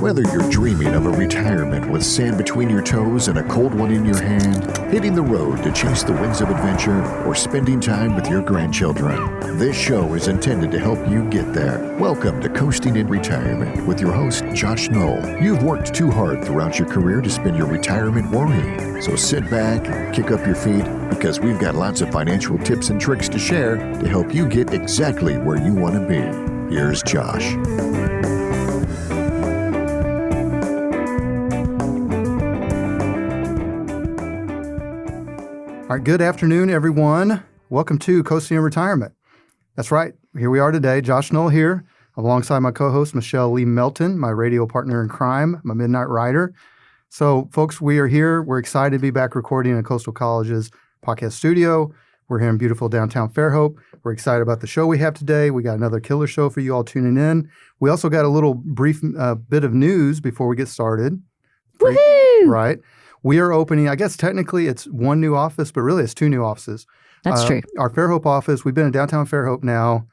Whether you're dreaming of a retirement with sand between your toes and a cold one in your hand, hitting the road to chase the winds of adventure, or spending time with your grandchildren, this show is intended to help you get there. Welcome to Coasting in Retirement with your host, Josh Knoll. You've worked too hard throughout your career to spend your retirement worrying. So sit back, kick up your feet, because we've got lots of financial tips and tricks to share to help you get exactly where you want to be. Here's Josh. All right, good afternoon, everyone. Welcome to Coasting in Retirement. That's right. Here we are today. Josh Knoll here, alongside my co-host, Michelle Lee Melton, my radio partner in crime, my midnight rider. So, folks, we are here. We're excited to be back recording in Coastal College's podcast studio. We're here in beautiful downtown Fairhope. We're excited about the show we have today. We got another killer show for you all tuning in. We also got a little brief bit of news before we get started. Woohoo! Right. We are opening, I guess technically it's one new office, but really it's two new offices. That's true. Our Fairhope office, we've been in downtown Fairhope now,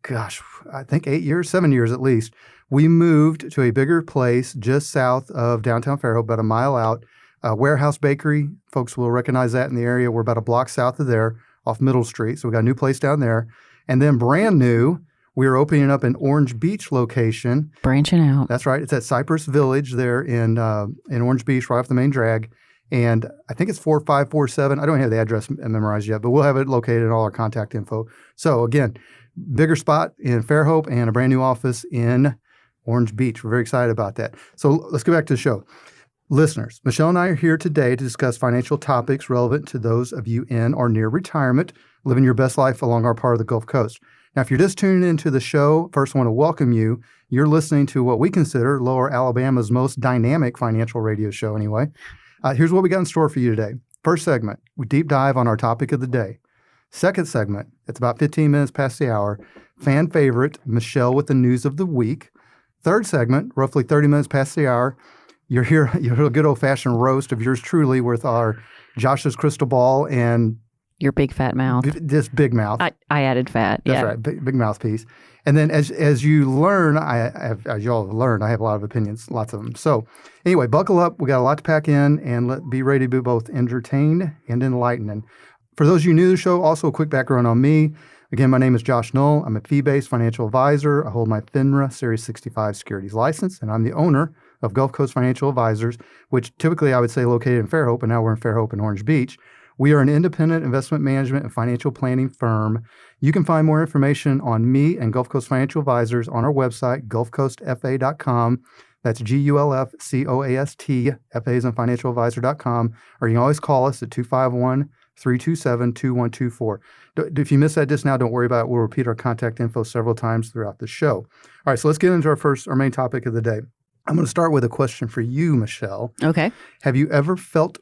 I think 7 years at least. We moved to a bigger place just south of downtown Fairhope, about a mile out. Warehouse Bakery, folks will recognize that in the area. We're about a block south of there off Middle Street. So we got a new place down there. And then brand new, we are opening up an Orange Beach location. Branching out. That's right. It's at Cypress Village there in Orange Beach, right off the main drag. And I think it's 4547. I don't have the address memorized yet, but we'll have it located in all our contact info. So again, bigger spot in Fairhope and a brand new office in Orange Beach. We're very excited about that. So let's get back to the show. Listeners, Michelle and I are here today to discuss financial topics relevant to those of you in or near retirement, living your best life along our part of the Gulf Coast. Now, if you're just tuning into the show, first I want to welcome you. You're listening to what we consider Lower Alabama's most dynamic financial radio show anyway. Here's what we got in store for you today. First segment, we deep dive on our topic of the day. Second segment, it's about 15 minutes past the hour. Fan favorite, Michelle with the news of the week. Third segment, roughly 30 minutes past the hour. You're here, a good old-fashioned roast of yours truly with our Josh's crystal ball and your big fat mouth. This big mouth. I added fat. That's yeah. right, big mouthpiece. And then as you learn, as you all have learned, I have a lot of opinions, lots of them. So anyway, buckle up. We got a lot to pack in, and be ready to be both entertained and enlightening. For those of you new to the show, also a quick background on me. Again, my name is Josh Knoll. I'm a fee-based financial advisor. I hold my FINRA Series 65 securities license, and I'm the owner of Gulf Coast Financial Advisors, which typically I would say located in Fairhope, but now we're in Fairhope and Orange Beach. We are an independent investment management and financial planning firm. You can find more information on me and Gulf Coast Financial Advisors on our website, gulfcoastfa.com. That's GULFCOAST, FA is on financialadvisor.com, or you can always call us at 251-327-2124. If you missed that just now, don't worry about it. We'll repeat our contact info several times throughout the show. All right, so let's get into our main topic of the day. I'm going to start with a question for you, Michelle. Okay. Have you ever felt,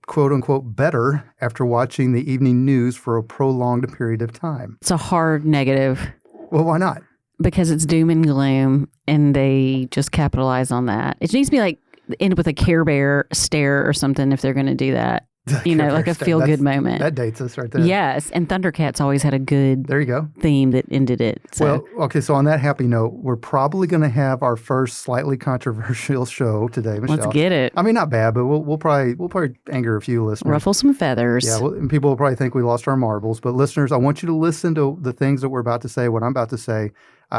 quote unquote, better after watching the evening news for a prolonged period of time? It's a hard negative. Well, why not? Because it's doom and gloom, and they just capitalize on that. It needs to be like end with a Care Bear stare or something if they're going to do that. You know, like a feel-good moment. That dates us right there. Yes, and Thundercats always had a good theme that ended it. So. Well, okay, so on that happy note, we're probably going to have our first slightly controversial show today, Michelle. Let's get it. I mean, not bad, but we'll probably anger a few listeners. Ruffle some feathers. Yeah, and people will probably think we lost our marbles. But listeners, I want you to listen to the things that we're about to say, what I'm about to say.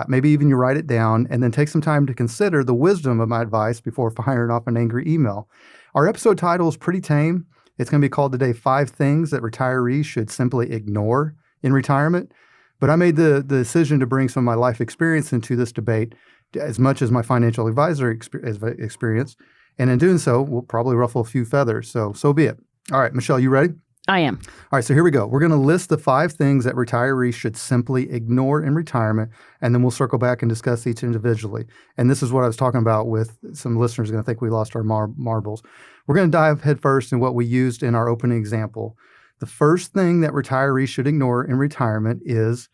Maybe even you write it down, and then take some time to consider the wisdom of my advice before firing off an angry email. Our episode title is pretty tame. It's going to be called today, 5 Things That Retirees Should Simply Ignore in Retirement. But I made the decision to bring some of my life experience into this debate as much as my financial advisor experience. And in doing so, we'll probably ruffle a few feathers. So be it. All right, Michelle, you ready? I am. All right, so here we go. We're going to list the 5 things that retirees should simply ignore in retirement, and then we'll circle back and discuss each individually. And this is what I was talking about with some listeners going to think we lost our marbles. We're going to dive headfirst in what we used in our opening example. The first thing that retirees should ignore in retirement is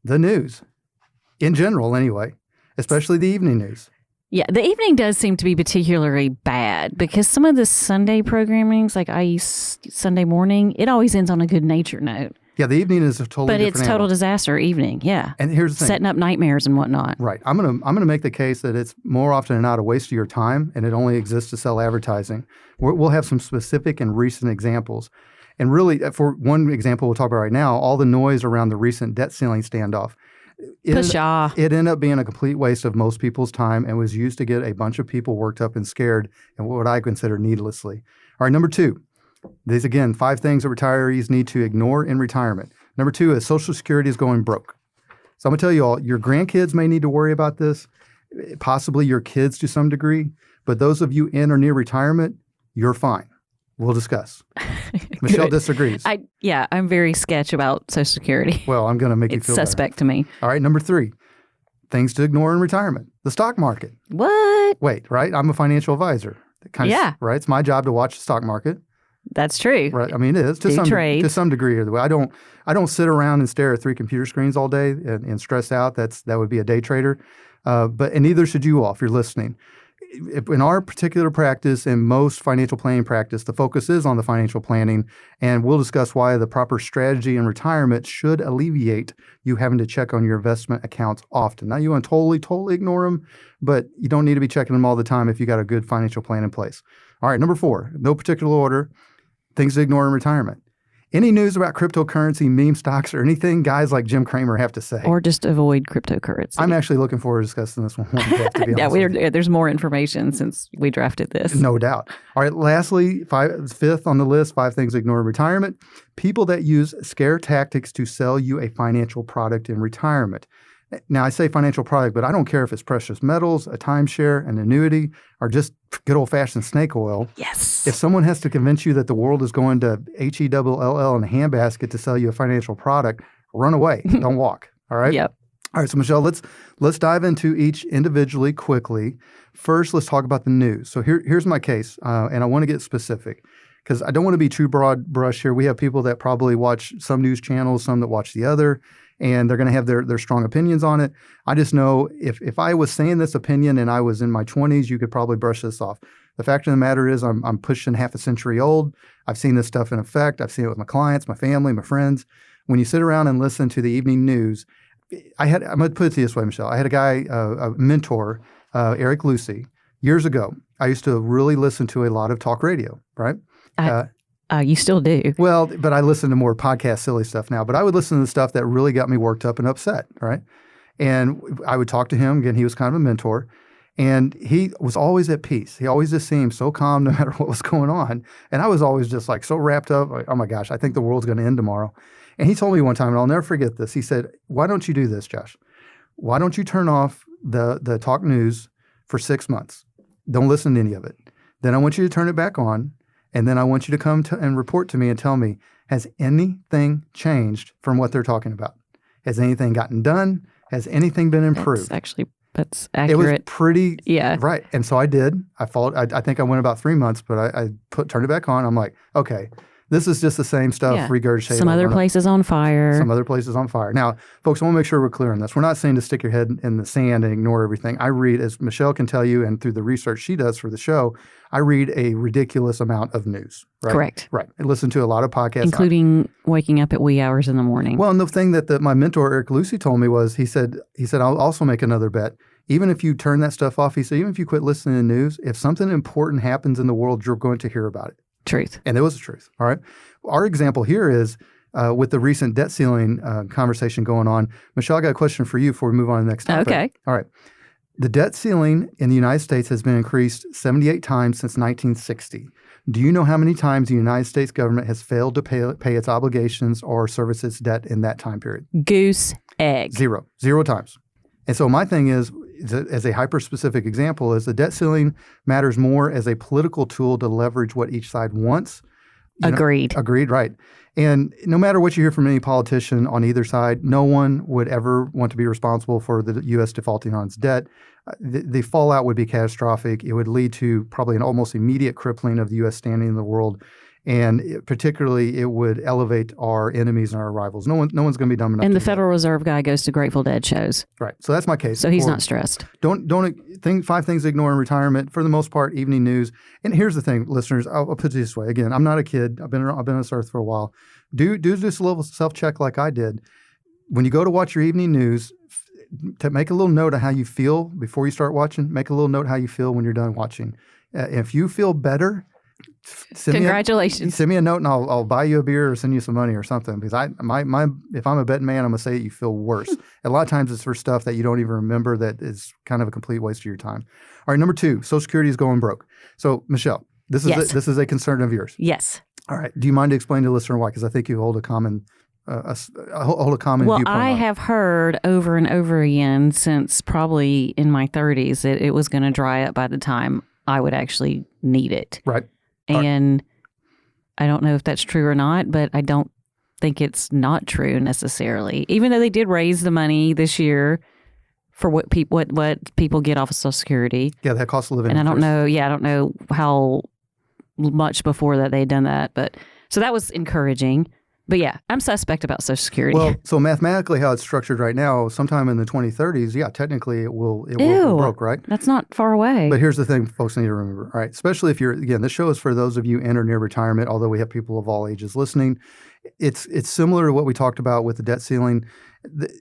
the news, in general anyway, especially the evening news. Yeah, the evening does seem to be particularly bad because some of the Sunday programmings, like I use Sunday morning, it always ends on a good nature note. Yeah, the evening is a totally But different it's total animal. disaster evening, yeah. And here's the thing. Setting up nightmares and whatnot. Right. I'm gonna make the case that it's more often than not a waste of your time, and it only exists to sell advertising. We'll have some specific and recent examples. And really, for one example we'll talk about right now, all the noise around the recent debt ceiling standoff. Pshaw. It ended up being a complete waste of most people's time and was used to get a bunch of people worked up and scared, and what I consider needlessly. All right, number 2. These, again, 5 things that retirees need to ignore in retirement. Number 2 is Social Security is going broke. So I'm going to tell you all, your grandkids may need to worry about this, possibly your kids to some degree, but those of you in or near retirement, you're fine. We'll discuss. Michelle disagrees. I'm very sketch about Social Security. Well, I'm going to make you It's feel suspect to me. All right, number 3, things to ignore in retirement. The stock market. What? Wait, right? I'm a financial advisor. Right? It's my job to watch the stock market. That's true. Right. I mean, it is to some degree. Or the way I don't sit around and stare at 3 computer screens all day and stress out. That would be a day trader. And neither should you all if you're listening. In our particular practice and most financial planning practice, the focus is on the financial planning, and we'll discuss why the proper strategy in retirement should alleviate you having to check on your investment accounts often. Now, you want to totally ignore them, but you don't need to be checking them all the time if you got a good financial plan in place. All right, number 4, no particular order. Things to ignore in retirement. Any news about cryptocurrency, meme stocks, or anything guys like Jim Cramer have to say? Or just avoid cryptocurrency. I'm actually looking forward to discussing this one. There's more information since we drafted this. No doubt. All right, lastly, 5th on the list, 5 things to ignore in retirement. People that use scare tactics to sell you a financial product in retirement. Now, I say financial product, but I don't care if it's precious metals, a timeshare, an annuity, or just good old-fashioned snake oil. Yes. If someone has to convince you that the world is going to HELL in a handbasket to sell you a financial product, run away. Don't walk. All right? Yep. All right, so Michelle, let's dive into each individually quickly. First, let's talk about the news. So here's my case, and I want to get specific because I don't want to be too broad brush here. We have people that probably watch some news channels, some that watch the other, and they're going to have their strong opinions on it. I just know if I was saying this opinion and I was in my 20s, you could probably brush this off. The fact of the matter is I'm pushing half a century old. I've seen this stuff in effect. I've seen it with my clients, my family, my friends. When you sit around and listen to the evening news, I'm going to put it this way, Michelle. I had a guy, a mentor, Eric Lucy, years ago. I used to really listen to a lot of talk radio, right? You still do. Well, but I listen to more podcast silly stuff now. But I would listen to the stuff that really got me worked up and upset, right? And I would talk to him. Again, he was kind of a mentor. And he was always at peace. He always just seemed so calm no matter what was going on. And I was always just like so wrapped up. Like, oh my gosh, I think the world's going to end tomorrow. And he told me one time, and I'll never forget this. He said, why don't you do this, Josh? Why don't you turn off the talk news for 6 months? Don't listen to any of it. Then I want you to turn it back on. And then I want you to come and report to me and tell me, has anything changed from what they're talking about? Has anything gotten done? Has anything been improved? That's accurate. It was pretty, yeah. Right. And so I did. I followed. I think I went about 3 months, but I turned it back on. I'm like, okay, this is just the same stuff regurgitated. Some other places on fire. Some other places on fire. Now, folks, I want to make sure we're clear on this. We're not saying to stick your head in the sand and ignore everything. I read, as Michelle can tell you, and through the research she does for the show, I read a ridiculous amount of news. Right? Correct. Right. I listen to a lot of podcasts. Including waking up at wee hours in the morning. Well, and the thing that my mentor, Eric Lucy, told me was, he said, I'll also make another bet. Even if you turn that stuff off, he said, even if you quit listening to the news, if something important happens in the world, you're going to hear about it. Truth. And it was the truth. All right. Our example here is with the recent debt ceiling conversation going on. Michelle, I got a question for you before we move on to the next topic. Okay. All right. The debt ceiling in the United States has been increased 78 times since 1960. Do you know how many times the United States government has failed to pay its obligations or service its debt in that time period? Goose egg. 0 times. And so my thing is, as a hyper-specific example, is the debt ceiling matters more as a political tool to leverage what each side wants. Agreed. Agreed, right. And no matter what you hear from any politician on either side, no one would ever want to be responsible for the U.S. defaulting on its debt. The fallout would be catastrophic. It would lead to probably an almost immediate crippling of the U.S. standing in the world. Particularly, it would elevate our enemies and our rivals. No one's going to be dumb enough. And to the Federal Reserve guy goes to Grateful Dead shows. Right. So that's my case. So he's not stressed. Don't think 5 things to ignore in retirement. For the most part, evening news. And here's the thing, listeners. I'll put it this way. Again, I'm not a kid. I've been on this earth for a while. Do this little self-check like I did. When you go to watch your evening news, to make a little note of how you feel before you start watching. Make a little note how you feel when you're done watching. If you feel better, congratulations. Send me a note and I'll buy you a beer or send you some money or something. Because if I'm a betting man, I'm gonna say you feel worse. A lot of times it's for stuff that you don't even remember that is kind of a complete waste of your time. All right, number 2, Social Security is going broke. So Michelle, this is a concern of yours. Yes. All right. Do you mind to explain to the listener why? Because I think you hold a common viewpoint. Well, I have heard over and over again since probably in my 30s that it was going to dry up by the time I would actually need it. Right. And I don't know if that's true or not, but I don't think it's not true necessarily. Even though they did raise the money this year for what people get off of Social Security. Yeah, that cost of living. And I don't know how much before that they had done that, but so that was encouraging. But yeah, I'm suspect about Social Security. Well, so mathematically, how it's structured right now, sometime in the 2030s, yeah, technically it will go broke, right? That's not far away. But here's the thing, folks need to remember, all right? Especially if this show is for those of you in or near retirement. Although we have people of all ages listening, it's similar to what we talked about with the debt ceiling.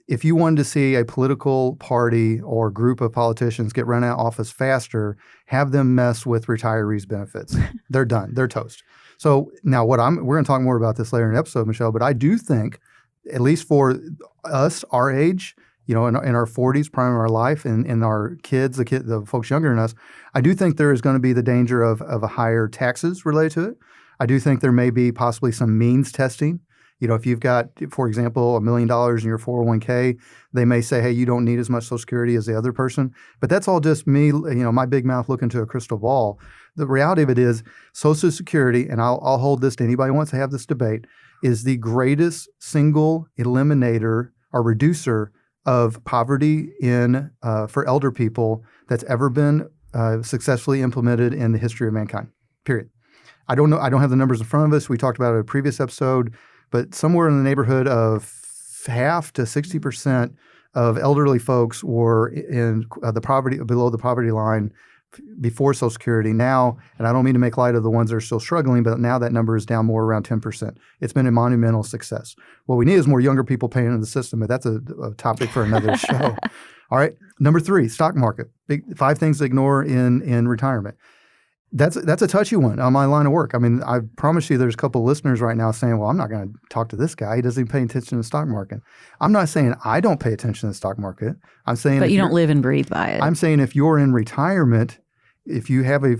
If you wanted to see a political party or group of politicians get run out of office faster, have them mess with retirees' benefits. They're done. They're toast. So now we're going to talk more about this later in the episode, Michelle, but I do think, at least for us, our age, in our 40s, prime of our life, and our kids, the folks younger than us, I do think there is going to be the danger of a higher taxes related to it. I do think there may be possibly some means testing. If you've got, for example, $1 million in your 401k, they may say, hey, you don't need as much Social Security as the other person. But that's all just me, my big mouth looking to a crystal ball. The reality of it is Social Security, and I'll hold this to anybody who wants to have this debate, is the greatest single eliminator or reducer of poverty for elder people that's ever been successfully implemented in the history of mankind, period. I don't know. I don't have the numbers in front of us. We talked about it in a previous episode. But somewhere in the neighborhood of half to 60% of elderly folks were in below the poverty line before Social Security. Now, and I don't mean to make light of the ones that are still struggling, but now that number is down more around 10%. It's been a monumental success. What we need is more younger people paying into the system, but that's a topic for another show. All right. Number 3, stock market. 5 things to ignore in retirement. That's a touchy one on my line of work. I mean, I promise you there's a couple of listeners right now saying, well, I'm not going to talk to this guy. He doesn't even pay attention to the stock market. I'm not saying I don't pay attention to the stock market. I'm saying but you don't live and breathe by it. I'm saying if you're in retirement, if you have a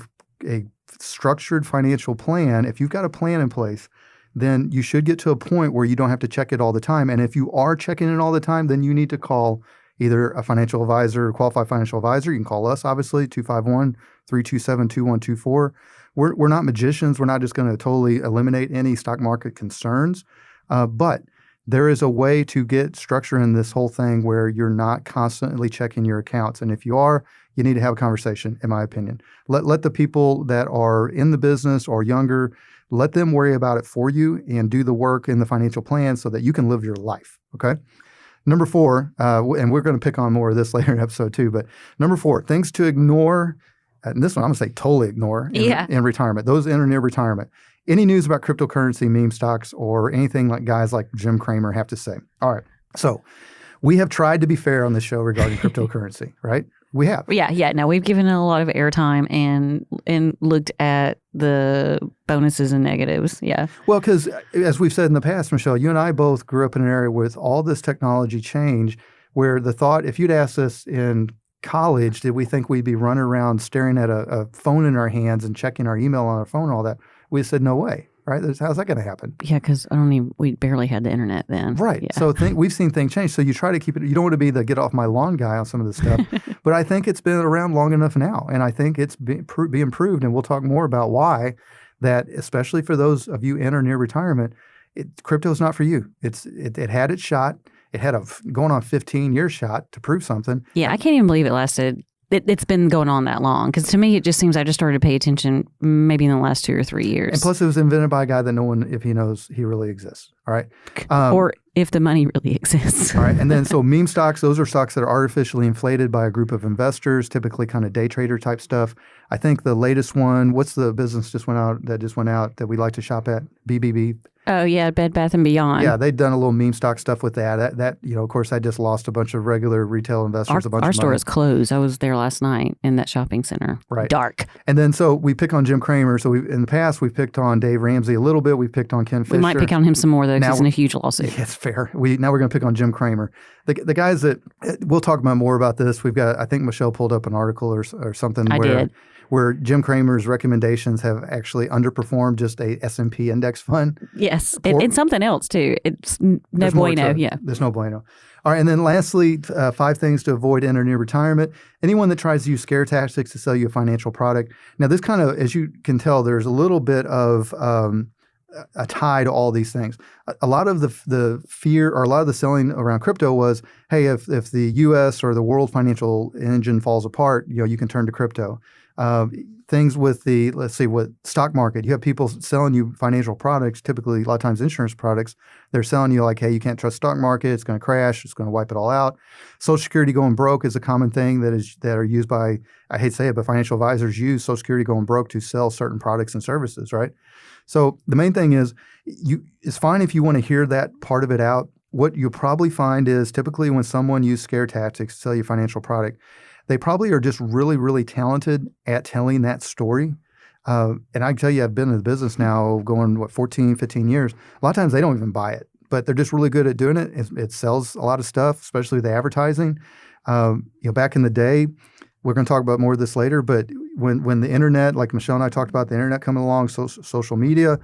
structured financial plan, if you've got a plan in place, then you should get to a point where you don't have to check it all the time. And if you are checking it all the time, then you need to call either a financial advisor, a qualified financial advisor. You can call us, obviously, 251-327-2124. We're not magicians. We're not just going to totally eliminate any stock market concerns. But there is a way to get structure in this whole thing where you're not constantly checking your accounts. And if you are, you need to have a conversation, in my opinion. Let the people that are in the business or younger, let them worry about it for you and do the work in the financial plan so that you can live your life, okay? Number 4, and we're going to pick on more of this later in episode 2, but number 4, things to ignore, and this one I'm going to say totally ignore in retirement, those in or near retirement. Any news about cryptocurrency, meme stocks, or anything like guys like Jim Cramer have to say. All right, so we have tried to be fair on this show regarding cryptocurrency, right? We have. Yeah. No, we've given it a lot of airtime and looked at the bonuses and negatives. Yeah. Well, because as we've said in the past, Michelle, you and I both grew up in an area with all this technology change where the thought, if you'd asked us in college, did we think we'd be running around staring at a phone in our hands and checking our email on our phone and all that? We said, no way. Right? How's that going to happen? Yeah, because we barely had the internet then. Right. Yeah. So we've seen things change. So you try to keep it. You don't want to be the get off my lawn guy on some of this stuff. But I think it's been around long enough now, and I think it's being proved. And we'll talk more about why. That especially for those of you in or near retirement, crypto is not for you. It had its shot. It had a going on 15-year shot to prove something. Yeah, I can't even believe it lasted. it's been going on that long. Because to me, it just seems I just started to pay attention maybe in the last 2 or 3 years. And plus, it was invented by a guy that no one, if he knows, he really exists. All right. Or if the money really exists. All right. And then so meme stocks, those are stocks that are artificially inflated by a group of investors, typically kind of day trader type stuff. I think the latest one, what's the business just went out that we like to shop at? BBB. Oh, yeah, Bed Bath & Beyond. Yeah, they've done a little meme stock stuff with that. That of course, I just lost a bunch of regular retail investors a bunch of money. Our store is closed. I was there last night in that shopping center. Right. Dark. And then so we pick on Jim Cramer. So in the past, we've picked on Dave Ramsey a little bit. We've picked on Ken Fisher. We might pick on him some more, though, because he's in a huge lawsuit. Yeah, it's fair. Now we're going to pick on Jim Cramer. The guys that, we'll talk about more about this. We've got, I think Michelle pulled up an article or something where Jim Cramer's recommendations have actually underperformed just a S&P index fund. Yes, and something else too. It's no bueno. Yeah, there's no bueno. All right, and then lastly, 5 things to avoid in or near retirement. Anyone that tries to use scare tactics to sell you a financial product. Now, this kind of, as you can tell, there's a little bit of a tie to all these things. A lot of the fear or a lot of the selling around crypto was, hey, if the U.S. or the world financial engine falls apart, you can turn to crypto. Things with what stock market. You have people selling you financial products, typically a lot of times insurance products. They're selling you like, hey, you can't trust stock market. It's going to crash. It's going to wipe it all out. Social Security going broke is a common thing that are used by, I hate to say it, but financial advisors use Social Security going broke to sell certain products and services, right? So the main thing is it's fine if you want to hear that part of it out. What you'll probably find is typically when someone uses scare tactics to sell you a financial product, they probably are just really, really talented at telling that story. And I can tell you, I've been in the business now going, 14, 15 years. A lot of times they don't even buy it, but they're just really good at doing it. It sells a lot of stuff, especially the advertising. Back in the day, we're going to talk about more of this later, but when the internet, like Michelle and I talked about the internet coming along, social media,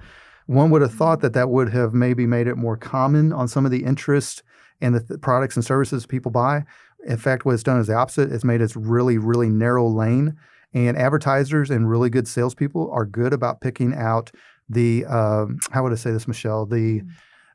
one would have thought that would have maybe made it more common on some of the interest and the products and services people buy. In fact, what it's done is the opposite. It's made it really, really narrow lane. And advertisers and really good salespeople are good about picking out the, how would I say this, Michelle? The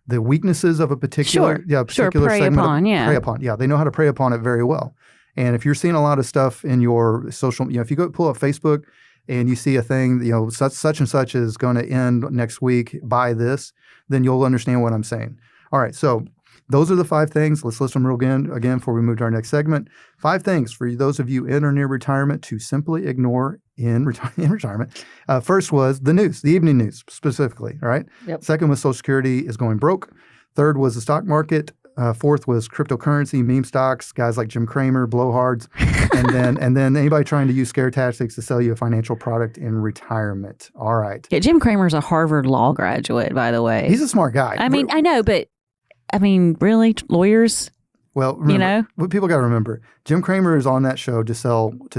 weaknesses of a particular, particular prey segment. Upon, yeah. Prey upon. Yeah, they know how to prey upon it very well. And if you're seeing a lot of stuff in your social, if you go pull up Facebook and you see a thing, such and such is going to end next week, buy this, then you'll understand what I'm saying. All right, so those are the 5 things. Let's list them real again before we move to our next segment. 5 things for those of you in or near retirement to simply ignore in retirement. First was the news, the evening news specifically, all right? Yep. Second was Social Security is going broke. Third was the stock market. Fourth was cryptocurrency, meme stocks, guys like Jim Cramer, blowhards, and then anybody trying to use scare tactics to sell you a financial product in retirement. All right. Yeah, Jim Cramer's a Harvard law graduate, by the way. He's a smart guy. I mean, I know, but really, lawyers? Well, remember, what people got to remember, Jim Cramer is on that show to sell one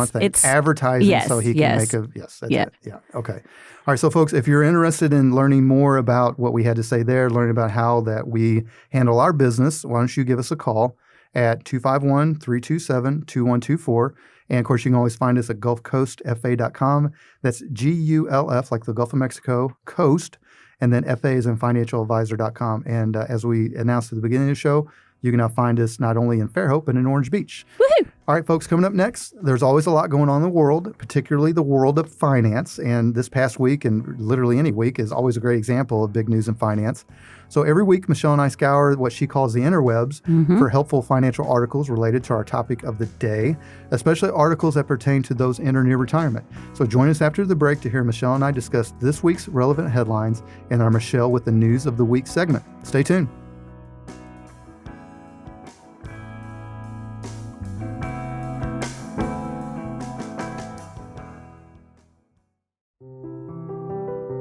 thing, it's advertising, so he can make that's it. Yeah. Okay. All right. So, folks, if you're interested in learning more about what we had to say there, learning about how that we handle our business, why don't you give us a call at 251-327-2124. And, of course, you can always find us at gulfcoastfa.com. That's GULF, like the Gulf of Mexico, Coast, and then FA is in financialadvisor.com. And as we announced at the beginning of the show, you can now find us not only in Fairhope, but in Orange Beach. Woohoo! All right, folks, coming up next, there's always a lot going on in the world, particularly the world of finance. And this past week, and literally any week, is always a great example of big news in finance. So every week, Michelle and I scour what she calls the interwebs for helpful financial articles related to our topic of the day, especially articles that pertain to those in or near retirement. So join us after the break to hear Michelle and I discuss this week's relevant headlines in our Michelle with the News of the Week segment. Stay tuned.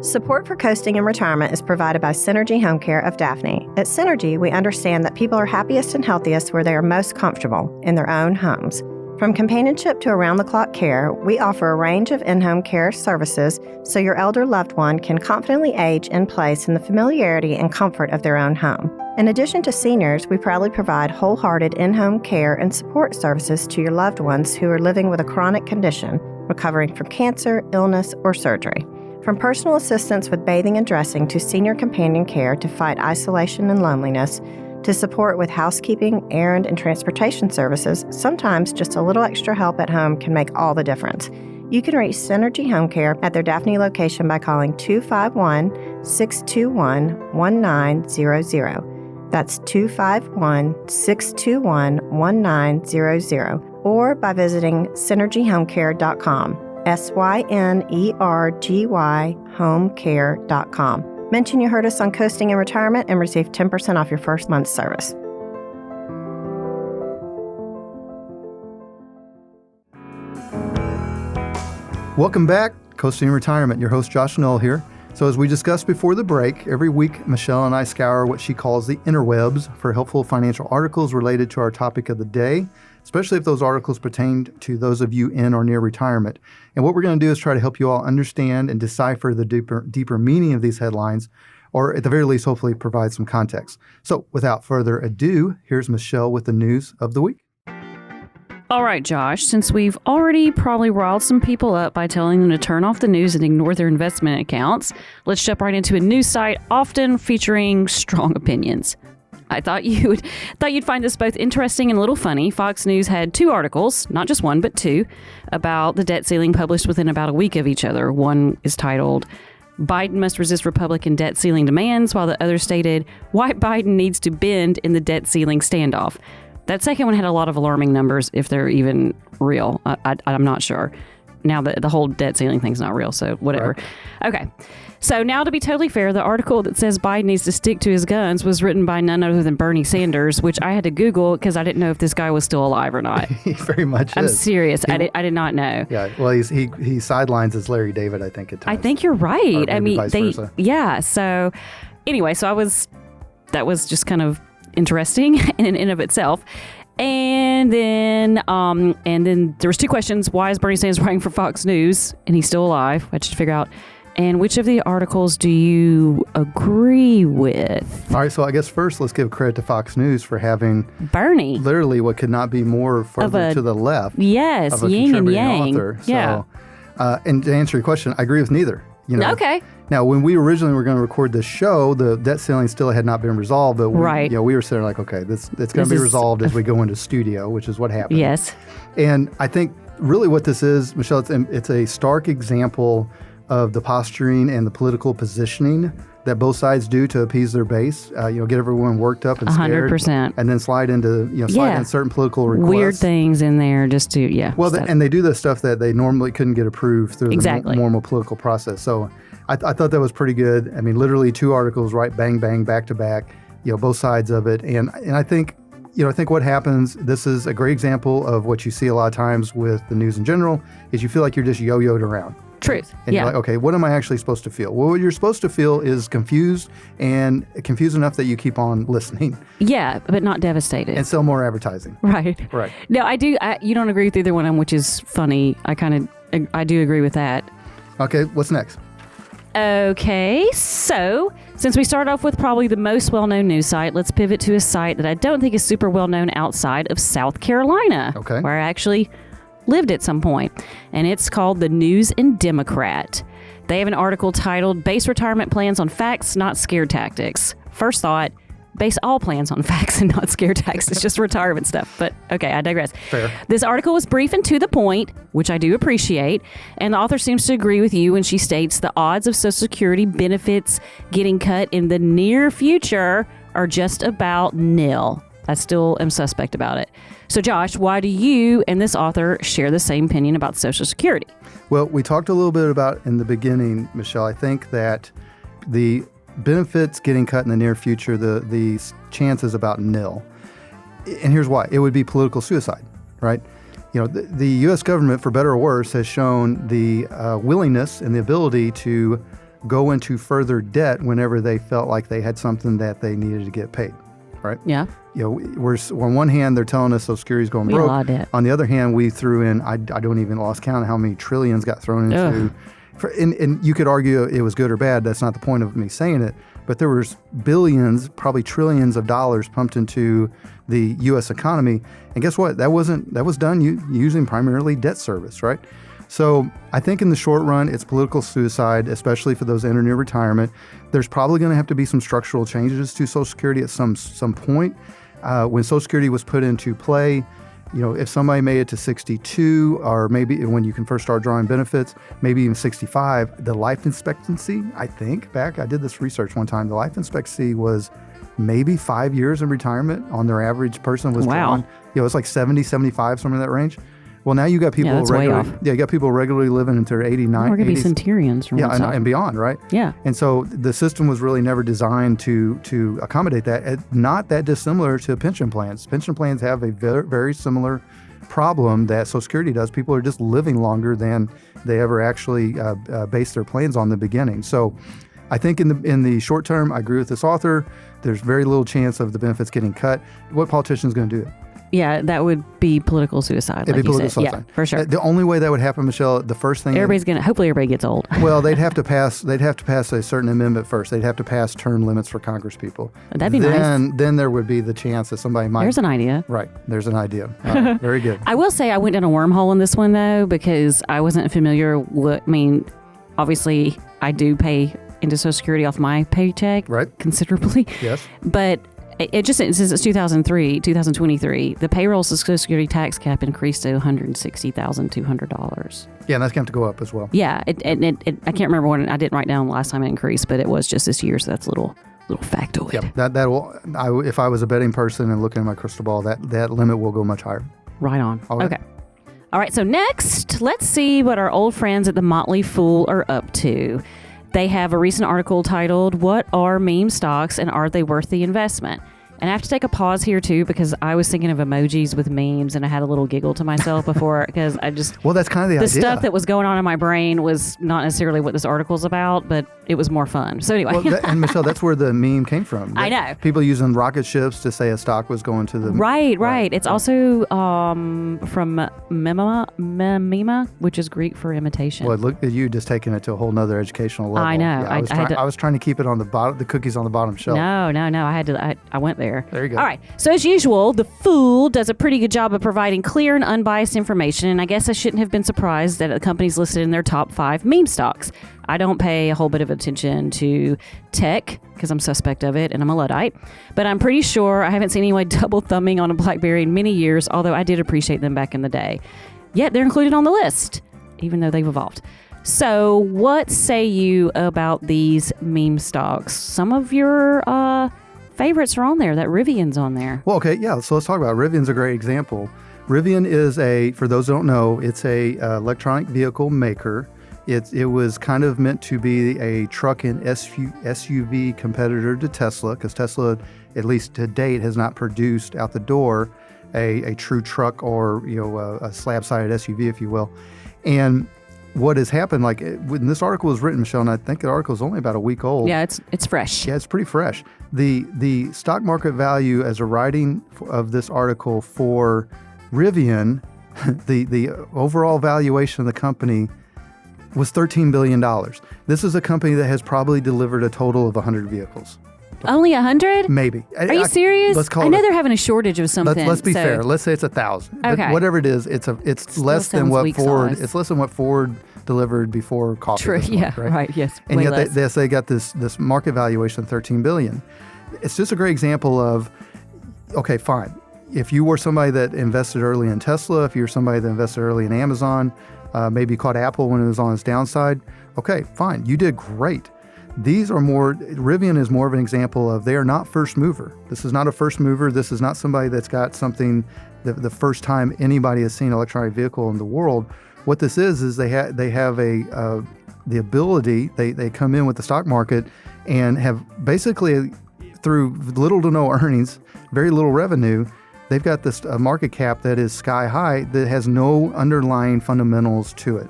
Support for coasting in retirement is provided by Synergy Home Care of Daphne. At Synergy, we understand that people are happiest and healthiest where they are most comfortable, in their own homes. From companionship to around-the-clock care, we offer a range of in-home care services so your elder loved one can confidently age in place in the familiarity and comfort of their own home. In addition to seniors, we proudly provide wholehearted in-home care and support services to your loved ones who are living with a chronic condition, recovering from cancer, illness, or surgery. From personal assistance with bathing and dressing to senior companion care to fight isolation and loneliness, To support with housekeeping, errand, and transportation services, sometimes just a little extra help at home can make all the difference. You can reach Synergy Home Care at their Daphne location by calling 251-621-1900. That's 251-621-1900. Or by visiting synergyhomecare.com. SYNERGY homecare.com. Mention you heard us on Coasting in Retirement and receive 10% off your first month's service. Welcome back, Coasting in Retirement. Your host, Josh Null here. So as we discussed before the break, every week Michelle and I scour what she calls the interwebs for helpful financial articles related to our topic of the day, especially if those articles pertain to those of you in or near retirement. And what we're going to do is try to help you all understand and decipher the deeper meaning of these headlines, or at the very least, hopefully provide some context. So without further ado, here's Michelle with the news of the week. All right, Josh, since we've already probably riled some people up by telling them to turn off the news and ignore their investment accounts, let's jump right into a news site often featuring strong opinions. I thought you'd find this both interesting and a little funny. Fox News had two articles, not just one, but two, about the debt ceiling published within about a week of each other. One is titled, Biden must resist Republican debt ceiling demands, while the other stated, why Biden needs to bend in the debt ceiling standoff. That second one had a lot of alarming numbers, if they're even real. I'm not sure. Now, the whole debt ceiling thing's not real, so whatever. Right. Okay. So now, to be totally fair, the article that says Biden needs to stick to his guns was written by none other than Bernie Sanders, which I had to Google because I didn't know if this guy was still alive or not. He very much I'm is. serious. I did not know. Yeah, well, he sidelines as Larry David, I think, at times. I think you're right. I mean, yeah. So anyway, that was just kind of interesting in and of itself. And then there was two questions. Why is Bernie Sanders writing for Fox News? And he's still alive. I had to figure out. And which of the articles do you agree with? All right, so I guess first let's give credit to Fox News for having Bernie. Literally what could not be more further to the left. Yes, of a yin and contributing yang. author. Yeah. So, and to answer your question, I agree with neither. You know? Okay. Now, when we originally were going to record this show, the debt ceiling still had not been resolved. But we, right. We were sitting like, okay, it's going to be resolved as we go into studio, which is what happened. Yes. And I think really what this is, Michelle, it's a stark example of the posturing and the political positioning that both sides do to appease their base. Get everyone worked up and scared. 100%. And then slide into certain political requests. Weird things in there just to, Well, and they do the stuff that they normally couldn't get approved through the normal political process. So I thought that was pretty good. I mean, literally two articles, right, bang, bang, back to back, both sides of it. And I think, I think what happens, this is a great example of what you see a lot of times with the news in general, is you feel like you're just yo-yoed around. Truth. And you're like, okay, what am I actually supposed to feel? Well, what you're supposed to feel is confused enough that you keep on listening. Yeah, but not devastated. And sell more advertising. Right. Right. No, I do. You don't agree with either one of them, which is funny. I do agree with that. Okay, what's next? Okay, so since we start off with probably the most well-known news site, let's pivot to a site that I don't think is super well-known outside of South Carolina, where I actually lived at some point, and it's called The News and Democrat. They have an article titled Base Retirement Plans on Facts, Not Scare Tactics. First thought, base all plans on facts and not scare tactics. It's just retirement stuff. But okay, I digress. Fair. This article was brief and to the point, which I do appreciate, and the author seems to agree with you when she states the odds of Social Security benefits getting cut in the near future are just about nil. I still am suspect about it. So Josh, why do you and this author share the same opinion about Social Security? Well, we talked a little bit about in the beginning, Michelle. I think that the benefits getting cut in the near future, the chance is about nil. And here's why. It would be political suicide, right? The U.S. government, for better or worse, has shown the willingness and the ability to go into further debt whenever they felt like they had something that they needed to get paid, right? Yeah. We're on one hand, they're telling us Social Security's going broke. We allowed it. On the other hand, we threw in, I don't even lost count of how many trillions got thrown into. And you could argue it was good or bad. That's not the point of me saying it. But there was billions, probably trillions of dollars pumped into the U.S. economy. And guess what? That was done using primarily debt service, right? So I think in the short run, it's political suicide, especially for those entering near retirement. There's probably going to have to be some structural changes to Social Security at some point. When Social Security was put into play, if somebody made it to 62, or maybe when you can first start drawing benefits, maybe even 65, the life expectancy, I think, I did this research one time, the life expectancy was maybe 5 years in retirement on their average person was drawn. It's like 70, 75, somewhere in that range. Well, now you got people you got people regularly living into their 89. We're going to be centurions from and beyond, right? Yeah. And so the system was really never designed to accommodate that. Not that dissimilar to pension plans. Pension plans have a very, very similar problem that Social Security does. People are just living longer than they ever actually based their plans on in the beginning. So I think in the short term, I agree with this author. There's very little chance of the benefits getting cut. What politician is going to do it? Yeah, that would be political suicide. It'd be political suicide. Yeah, for sure. The only way that would happen, Michelle, the first thing hopefully everybody gets old. Well, they'd have to pass a certain amendment first. They'd have to pass term limits for Congress people. That'd be nice. Then there would be the chance that somebody might. There's an idea. Right. There's an idea. Very good. I will say I went down a wormhole in this one though because I wasn't familiar with. I mean, obviously I do pay into Social Security off my paycheck, right? Considerably. Yes. But since it's 2023, the payroll Social Security tax cap increased to $160,200. Yeah, and that's going to go up as well. Yeah, I can't remember when I didn't write down the last time it increased, but it was just this year, so that's a little factoid. Yep, if I was a betting person and looking at my crystal ball, that limit will go much higher. Right on. Right. Okay. All right, so next, let's see what our old friends at the Motley Fool are up to. They have a recent article titled, "What are meme stocks and are they worth the investment?" And I have to take a pause here, too, because I was thinking of emojis with memes, and I had a little giggle to myself before, because I just... Well, that's kind of the idea. The stuff that was going on in my brain was not necessarily what this article's about, but it was more fun. So anyway. Well, and Michelle, that's where the meme came from. I know. People using rocket ships to say a stock was going to the... Right. It's also from mema, which is Greek for imitation. Well, look at you just taking it to a whole nother educational level. I know. Yeah, I was trying to keep it on the bottom, the cookies on the bottom shelf. No. I went there. There you go. All right. So as usual, the Fool does a pretty good job of providing clear and unbiased information. And I guess I shouldn't have been surprised that the company's listed in their top 5 meme stocks. I don't pay a whole bit of attention to tech because I'm suspect of it and I'm a Luddite. But I'm pretty sure I haven't seen anyone double thumbing on a BlackBerry in many years, although I did appreciate them back in the day. Yet they're included on the list, even though they've evolved. So what say you about these meme stocks? Some of your favorites are on there. That Rivian's on there. Well, okay, yeah. So let's talk about it. Rivian's a great example. Rivian is for those who don't know, it's a electronic vehicle maker. It was kind of meant to be a truck and SUV competitor to Tesla, because Tesla, at least to date, has not produced out the door a true truck or a slab-sided SUV, if you will. And what has happened, like when this article was written, Michelle, and I think the article is only about a week old. Yeah, it's fresh. Yeah, it's pretty fresh. The stock market value as a writing of this article for Rivian, the overall valuation of the company was $13 billion. This is a company that has probably delivered a total of 100 vehicles. Only 100? Maybe. Are you serious? I know they're having a shortage of something. Let's be fair. Let's say it's 1,000. Okay. But whatever it is, it's less than what Ford. It's less than what Ford delivered before coffee. True. Month, Yeah. Right. Yes. And yet less. they got this market valuation of $13 billion. It's just a great example of, okay, fine. If you were somebody that invested early in Tesla, if you're somebody that invested early in Amazon, maybe caught Apple when it was on its downside, okay, fine. You did great. Rivian is more of an example of they are not first mover. This is not a first mover. This is not somebody that's got something the first time anybody has seen an electronic vehicle in the world. What this is they have the ability, they come in with the stock market and have basically, through little to no earnings, very little revenue, they've got this market cap that is sky high that has no underlying fundamentals to it.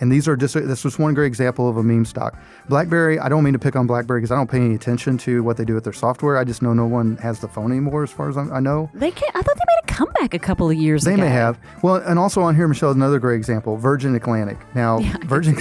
And this was one great example of a meme stock. BlackBerry, I don't mean to pick on BlackBerry because I don't pay any attention to what they do with their software. I just know no one has the phone anymore as far as I know. I thought they made a come back a couple of years They ago. may have. Well, and also on here, Michelle, another great example, Virgin Atlantic. Now, Virgin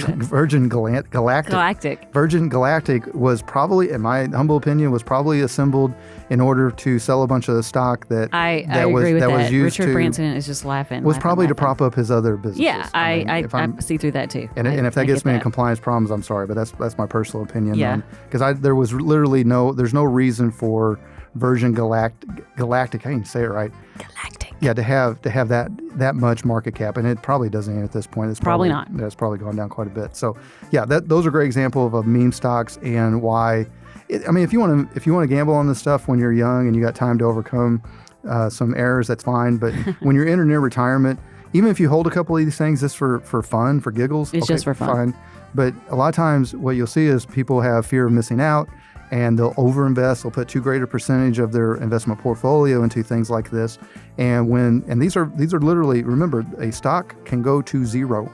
Galactic. Virgin Galactic was probably, in my humble opinion, was probably assembled in order to sell a bunch of the stock that I agree with that. was used Richard to, Branson is just laughing. was probably to prop up his other businesses. Yeah, I see through that too. And if that gets me in compliance problems, I'm sorry, but that's my personal opinion. Yeah. Because there was literally there's no reason for Virgin Galactic, I can say it right. Galactic. Yeah, to have that much market cap, and it probably doesn't even at this point. It's probably not. It's probably gone down quite a bit. So yeah, those are great examples of meme stocks and why. If you want to gamble on this stuff when you're young and you got time to overcome some errors, that's fine. But when you're in or near retirement, even if you hold a couple of these things just for fun, for giggles, it's just for fun. Fine. But a lot of times, what you'll see is people have fear of missing out. And they'll overinvest. They'll put too great a percentage of their investment portfolio into things like this. And these are literally, remember, a stock can go to zero.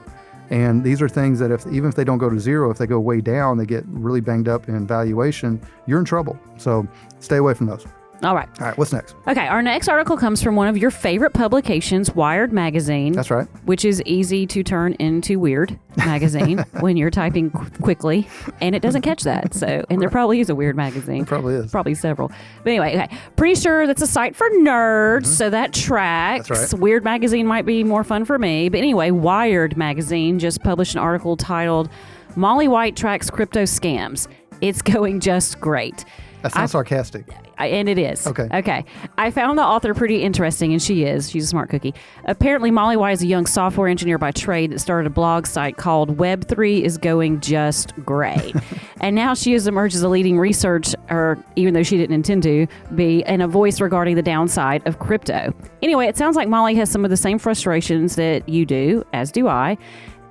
And these are things that even if they don't go to zero, if they go way down, they get really banged up in valuation, you're in trouble. So stay away from those. All right. What's next? Okay, our next article comes from one of your favorite publications, Wired Magazine. That's right. Which is easy to turn into Weird Magazine when you're typing quickly, and it doesn't catch that. So, and there probably is a Weird Magazine. It probably is. Probably several. But anyway, okay. Pretty sure that's a site for nerds, so that tracks. That's right. Weird Magazine might be more fun for me. But anyway, Wired Magazine just published an article titled, Molly White Tracks Crypto Scams. It's going just great. That sounds sarcastic. And it is. Okay. I found the author pretty interesting, and she's a smart cookie. Apparently, Molly White is a young software engineer by trade that started a blog site called Web3 is Going Just Great. And now she has emerged as a leading researcher, even though she didn't intend to be, and a voice regarding the downside of crypto. Anyway, it sounds like Molly has some of the same frustrations that you do, as do I.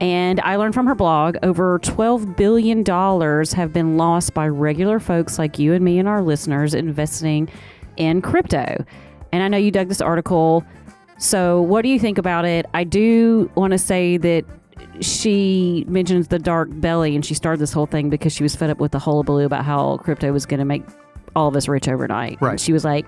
And I learned from her blog, over $12 billion have been lost by regular folks like you and me and our listeners investing in crypto. And I know you dug this article. So what do you think about it? I do want to say that she mentions the dark belly, and she started this whole thing because she was fed up with the hullabaloo about how crypto was going to make all of us rich overnight. Right. And she was like,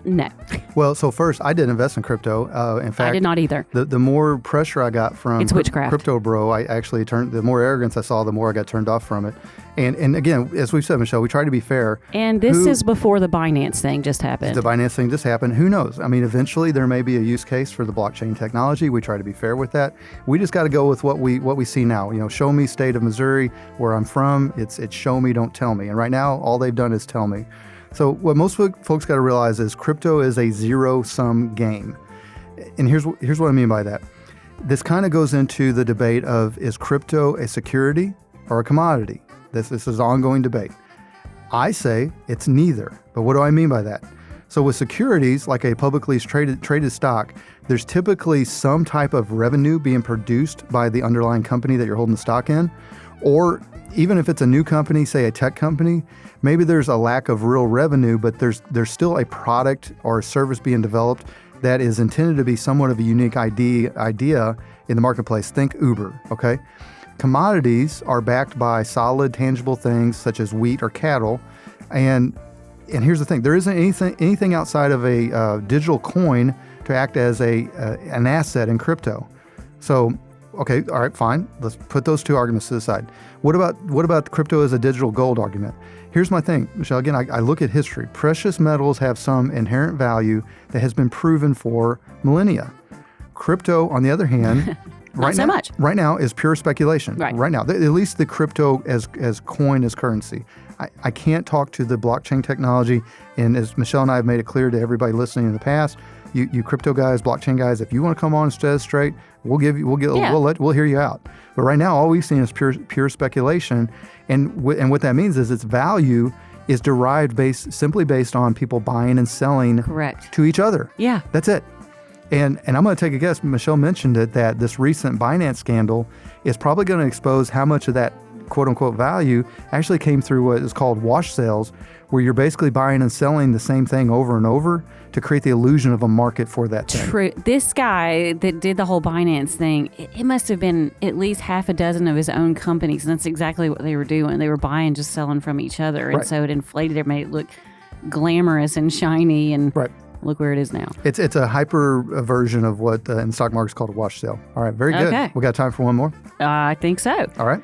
no. Well, so first, I didn't invest in crypto. In fact, I did not either. The more pressure I got from It's witchcraft. Crypto Bro, I actually the more arrogance I saw, the more I got turned off from it. And again, as we've said, Michelle, we try to be fair. And this is before the Binance thing just happened. The Binance thing just happened. Who knows? I mean, eventually there may be a use case for the blockchain technology. We try to be fair with that. We just got to go with what we see now. You know, show me state of Missouri, where I'm from. It's show me, don't tell me. And right now, all they've done is tell me. So what most folks got to realize is crypto is a zero-sum game. And here's what I mean by that. This kind of goes into the debate of, is crypto a security or a commodity? This is an ongoing debate. I say it's neither. But what do I mean by that? So with securities, like a publicly traded stock, there's typically some type of revenue being produced by the underlying company that you're holding the stock in. Or even if it's a new company, say a tech company, maybe there's a lack of real revenue, but there's still a product or a service being developed that is intended to be somewhat of a unique idea in the marketplace. Think Uber, okay? Commodities are backed by solid, tangible things such as wheat or cattle. And here's the thing, there isn't anything outside of a digital coin to act as an asset in crypto. So, okay, all right, fine. Let's put those two arguments to the side. What about crypto as a digital gold argument? Here's my thing, Michelle. Again, I look at history. Precious metals have some inherent value that has been proven for millennia. Crypto, on the other hand, right now is pure speculation. Right now, at least the crypto as coin, as currency. I can't talk to the blockchain technology, and as Michelle and I have made it clear to everybody listening in the past, you crypto guys, blockchain guys, if you want to come on and set us straight, we'll hear you out. But right now, all we've seen is pure speculation, and what that means is its value is derived simply based on people buying and selling to each other. Yeah, that's it. And I'm going to take a guess. Michelle mentioned it, that this recent Binance scandal is probably going to expose how much of that quote-unquote value actually came through what is called wash sales, where you're basically buying and selling the same thing over and over to create the illusion of a market for that thing. True. This guy that did the whole Binance thing, it must have been at least half a dozen of his own companies, and that's exactly what they were doing. They were buying, just selling from each other, and so it inflated it, made it look glamorous and shiny, and Look where it is now. It's a hyper version of what in the stock market is called a wash sale. All right, very good. Okay. We got time for one more? I think so. All right.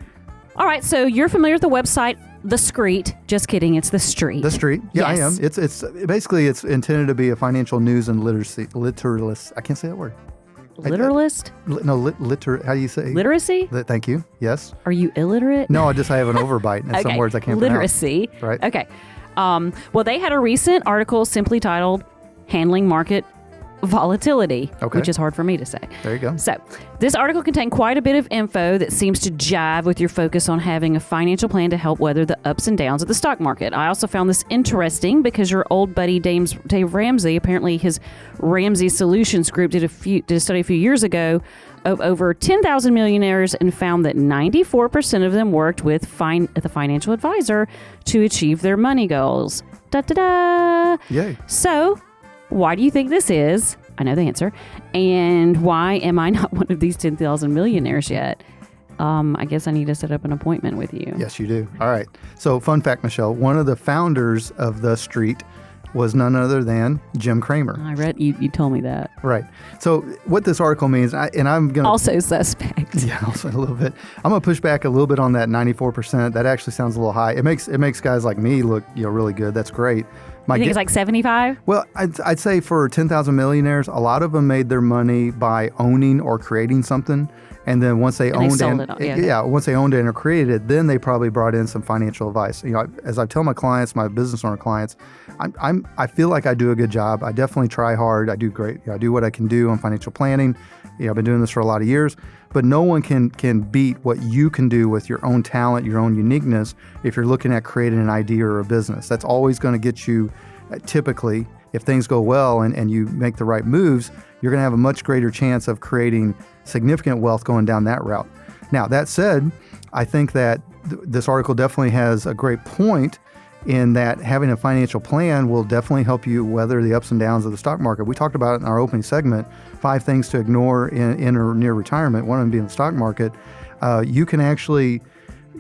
All right, so you're familiar with the website The Street. Just kidding, it's The Street. The Street. Yeah, Yes. I am. It's basically it's intended to be a financial news and literalist. I can't say that word. Literalist? How do you say? Literacy? Thank you. Yes. Are you illiterate? No, I have an overbite and some words I can't Literacy. pronounce. Right. Okay. Well, they had a recent article simply titled Handling Market Volatility, Okay. which is hard for me to say. There you go. So, this article contained quite a bit of info that seems to jive with your focus on having a financial plan to help weather the ups and downs of the stock market. I also found this interesting because your old buddy Dave Ramsey, apparently his Ramsey Solutions Group did a study a few years ago of over 10,000 millionaires and found that 94% of them worked with the financial advisor to achieve their money goals. Da-da-da! Yay. So, why do you think this is? I know the answer. And why am I not one of these 10,000 millionaires yet? I guess I need to set up an appointment with you. Yes, you do. All right. So, fun fact, Michelle, one of the founders of The Street was none other than Jim Cramer. I read you told me that. Right. So, what this article means, and I'm going to Also suspect. Yeah, also a little bit. I'm gonna push back a little bit on that 94%. That actually sounds a little high. It makes guys like me look really good. That's great. You think it's like 75? Well, I'd say for 10,000 millionaires, a lot of them made their money by owning or creating something, and then once they owned sold it, on- once they owned it or created it, then they probably brought in some financial advice. As I tell my clients, my business owner clients, I feel like I do a good job. I definitely try hard. I do great. I do what I can do on financial planning. I've been doing this for a lot of years, but no one can beat what you can do with your own talent, your own uniqueness, if you're looking at creating an idea or a business. That's always going to get you, typically, if things go well and you make the right moves, you're going to have a much greater chance of creating significant wealth going down that route. Now, that said, I think that this article definitely has a great point in that having a financial plan will definitely help you weather the ups and downs of the stock market. We talked about it in our opening segment, 5 things to ignore in or near retirement, one of them being the stock market. You can actually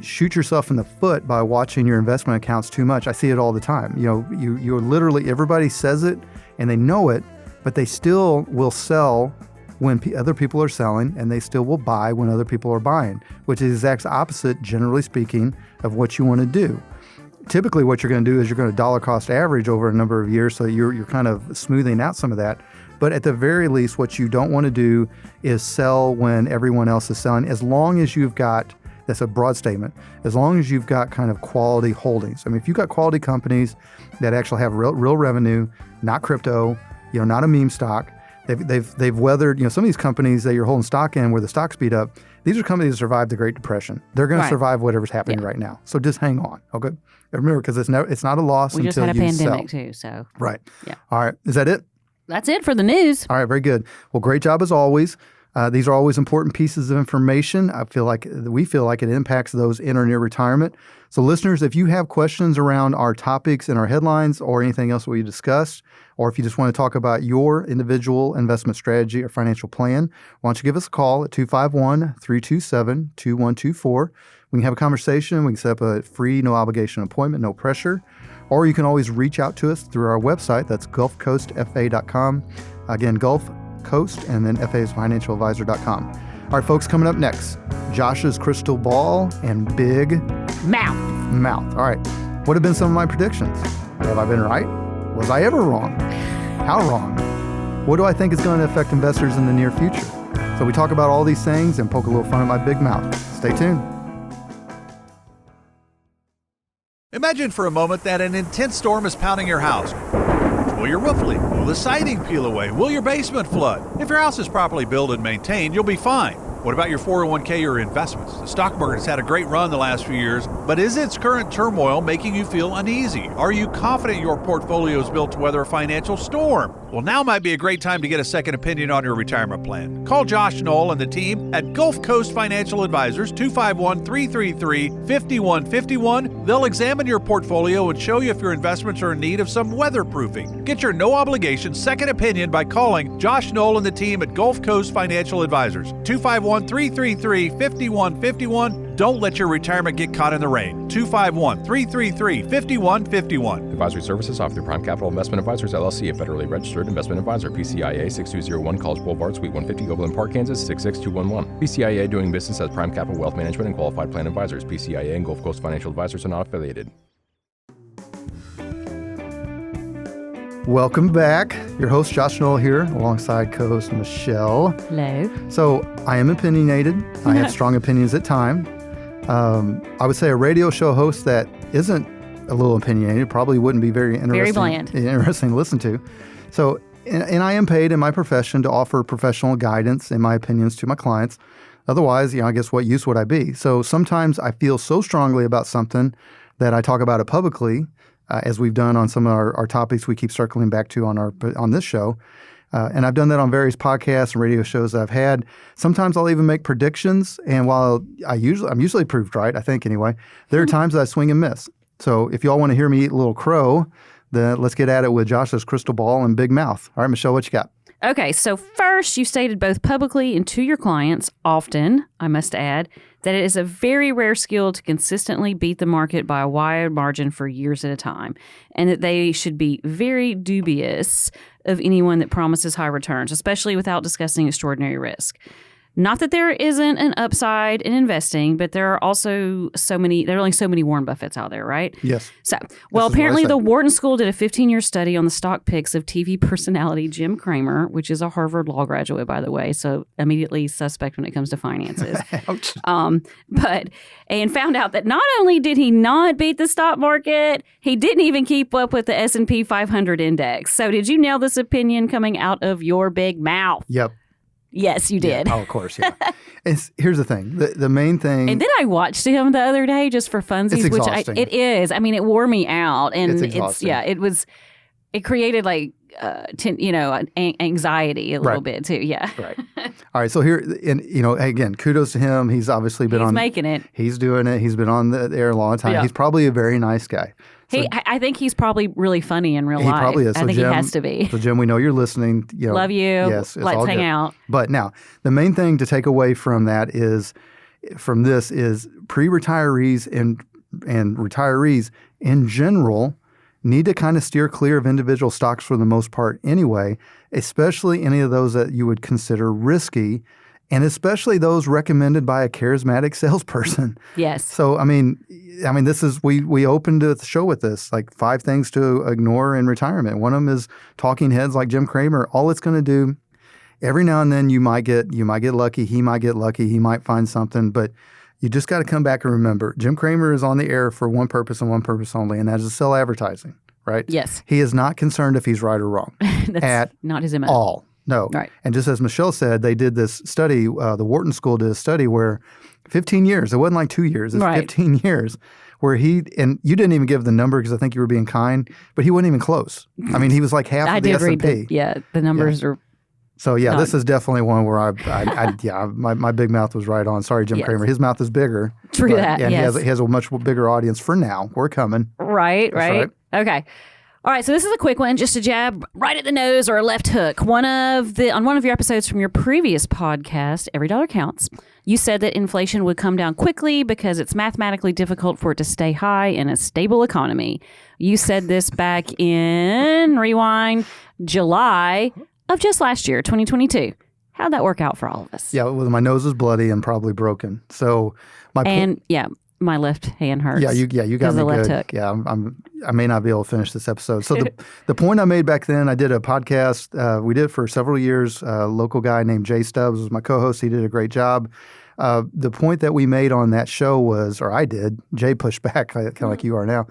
shoot yourself in the foot by watching your investment accounts too much. I see it all the time. You're literally, everybody says it and they know it, but they still will sell when other people are selling, and they still will buy when other people are buying, which is the exact opposite, generally speaking, of what you want to do. Typically, what you're going to do is you're going to dollar cost average over a number of years, so you're kind of smoothing out some of that. But at the very least, what you don't want to do is sell when everyone else is selling, as long as you've got, that's a broad statement, as long as you've got kind of quality holdings. I mean, if you've got quality companies that actually have real revenue, not crypto, not a meme stock, they've weathered, some of these companies that you're holding stock in where the stock's beat up, these are companies that survived the Great Depression. They're going to survive whatever's happening right now. So just hang on, okay? Remember, because it's not a loss until you sell. We just had a pandemic too, so. Right. Yeah. All right. Is that it? That's it for the news. All right. Very good. Well, great job as always. These are always important pieces of information. We feel like it impacts those in or near retirement. So listeners, if you have questions around our topics and our headlines or anything else we discussed, or if you just want to talk about your individual investment strategy or financial plan, why don't you give us a call at 251-327-2124. We can have a conversation. We can set up a free, no obligation appointment, no pressure. Or you can always reach out to us through our website. That's gulfcoastfa.com. Again, Gulf Coast, and then FA is financialadvisor.com. All right, folks, coming up next, Josh's crystal ball and big mouth. All right, what have been some of my predictions? Have I been right? Was I ever wrong? How wrong? What do I think is going to affect investors in the near future? So we talk about all these things and poke a little fun at my big mouth. Stay tuned. Imagine for a moment that an intense storm is pounding your house. Will your roof leak? Will the siding peel away? Will your basement flood? If your house is properly built and maintained, you'll be fine. What about your 401k or investments? The stock market's had a great run the last few years, but is its current turmoil making you feel uneasy? Are you confident your portfolio is built to weather a financial storm? Well, now might be a great time to get a second opinion on your retirement plan. Call Josh Knoll and the team at Gulf Coast Financial Advisors, 251-333-5151. They'll examine your portfolio and show you if your investments are in need of some weatherproofing. Get your no-obligation second opinion by calling Josh Knoll and the team at Gulf Coast Financial Advisors, 251-333-5151. Don't let your retirement get caught in the rain. 251-333-5151. Advisory services offered through Prime Capital Investment Advisors, LLC, a federally registered investment advisor. PCIA 6201 College Boulevard, Suite 150, Overland Park, Kansas 66211. PCIA doing business as Prime Capital Wealth Management and Qualified Plan Advisors. PCIA and Gulf Coast Financial Advisors are not affiliated. Welcome back. Your host, Josh Knoll here, alongside co-host Michelle. Hello. So I am opinionated. I have strong opinions at times. I would say a radio show host that isn't a little opinionated probably wouldn't be very interesting. Very bland. Interesting to listen to. So, and I am paid in my profession to offer professional guidance and my opinions to my clients. Otherwise, I guess what use would I be? So sometimes I feel so strongly about something that I talk about it publicly, as we've done on some of our topics we keep circling back to on this show. And I've done that on various podcasts and radio shows that I've had. Sometimes I'll even make predictions. And while I'm usually proved right, I think anyway, there are times that I swing and miss. So if y'all want to hear me eat a little crow, then let's get at it with Josh's crystal ball and big mouth. All right, Michelle, what you got? Okay, so first, you stated both publicly and to your clients, often, I must add, that it is a very rare skill to consistently beat the market by a wide margin for years at a time, and that they should be very dubious of anyone that promises high returns, especially without discussing extraordinary risk. Not that there isn't an upside in investing, but there are also there are only so many Warren Buffetts out there, right? Yes. So, well, apparently the Wharton School did a 15-year study on the stock picks of TV personality Jim Cramer, which is a Harvard law graduate, by the way, so immediately suspect when it comes to finances. Ouch. And found out that not only did he not beat the stock market, he didn't even keep up with the S&P 500 index. So did you nail this opinion coming out of your big mouth? Yep. Yes, you did. Yeah. Oh, of course, yeah. Here's the thing. The main thing... And then I watched him the other day just for funsies. It's exhausting. It is. I mean, it wore me out. And it's exhausting. It created anxiety a little bit too. Yeah. Right. All right. So here, and again, kudos to him. He's obviously been He's making it. He's doing it. He's been on the air a long time. Yeah. He's probably a very nice guy. So, I think he's probably really funny in real life. He probably is. I think Jim, he has to be. So Jim, we know you're listening. Love you. Yes. Let's hang out. But now, the main thing to take away from that is pre-retirees and retirees in general need to kind of steer clear of individual stocks for the most part anyway, especially any of those that you would consider risky, and especially those recommended by a charismatic salesperson. Yes. So, I mean, this is we opened the show with this, like 5 things to ignore in retirement. One of them is talking heads like Jim Cramer. All it's going to do, every now and then you might get lucky. He might get lucky. He might find something, but you just got to come back and remember, Jim Cramer is on the air for one purpose and one purpose only, and that is to sell advertising, right? Yes. He is not concerned if he's right or wrong. That's at not his MO. all. No. Right. And just as Michelle said, they did this study, the Wharton School did a study where 15 years, it wasn't like 2 years, it's 15 years, where and you didn't even give the number because I think you were being kind, but he wasn't even close. I mean, he was like half of the S&P. The numbers are... So, this is definitely one where my big mouth was right on. Sorry, Jim Cramer. His mouth is bigger. True that, and he has a much bigger audience for now. We're coming. Right. Okay. All right, so this is a quick one, just a jab right at the nose or a left hook. On one of your episodes from your previous podcast, Every Dollar Counts, you said that inflation would come down quickly because it's mathematically difficult for it to stay high in a stable economy. You said this back in, rewind, July of just last year, 2022. How'd that work out for all of us? Yeah, my nose is bloody and probably broken. So my left hand hurts. Yeah, you got me the left good. Hook. Yeah, I may not be able to finish this episode. So the point I made back then, I did a podcast. We did it for several years. A local guy named Jay Stubbs was my co-host. He did a great job. The point that we made on that show was, or I did, Jay pushed back, kind of like you are now,